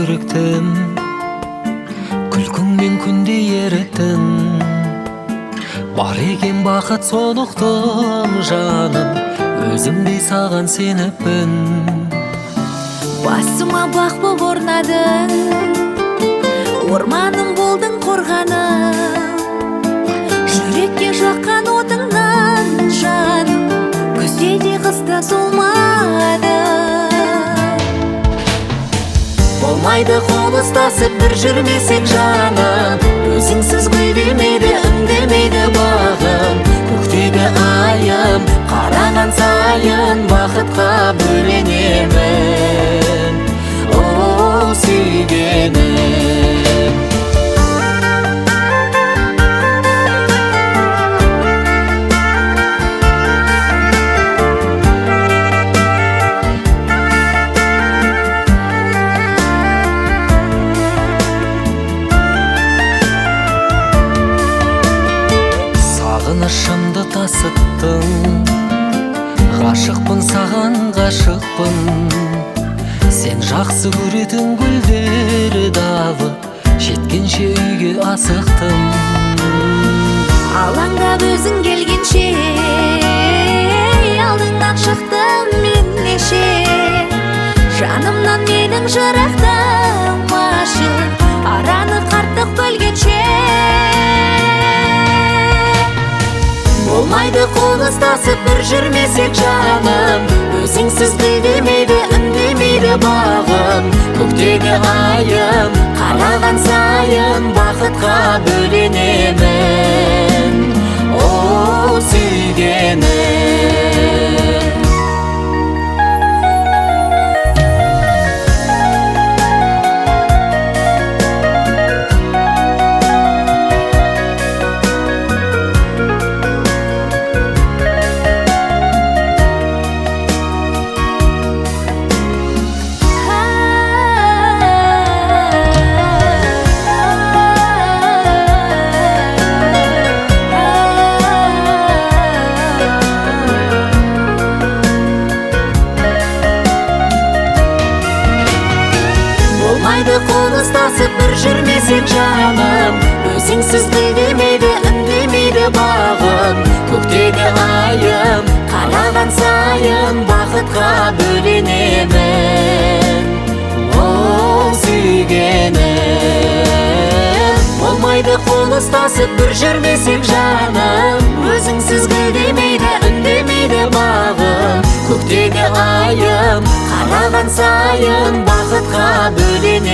көріктім, күлкіңмен күнде еріттім. Бар екен бақыт сонықтым жаным, өзімдей саған сеніппін. Басыма бақ боп орнадың, орманым болдың қорғаным. Жүрекке жаққан отыңнан жаным, күзде де қыста солмады. Болмайды қол ұстасып бір жүрмесек жаным, өзіңсіз гүлдемейді, үндемейді бағым. Көктегі айым, қараған сайын бақытқа бөленемін. О, сүйгенім. Сағынышымды тасыттың, ғашықпын саған ғашықпын. Сен жақсы көретін гүлдері дағы, жеткенше үйге асықтым. Алаңдап өзің келгенше, алдыңнан шықтым мен неше. Жанымнан менің жырақтамашы, араны қарттық бөлгенше. Болмайды қол ұстасып бір жүрмесек жаным, өзіңсіз гүлдемейді, үндемейді бағым. Көктегі айым, қараған сайын бақытқа бөленемін. О, сүйгенім. Болмайды қол ұстасып бір жүрмесек жаным, өзіңсіз гүлдемейді, үндемейді бағым. Көктегі айым, қараған сайын бақытқа бөленемін. О, сүйгенім. Болмайды қол ұстасып бір жүрмесек жаным, өзіңсіз гүлдемейді, үндемейді бағым. Көктегі айым, қараған сайын бақытқа бөленемін.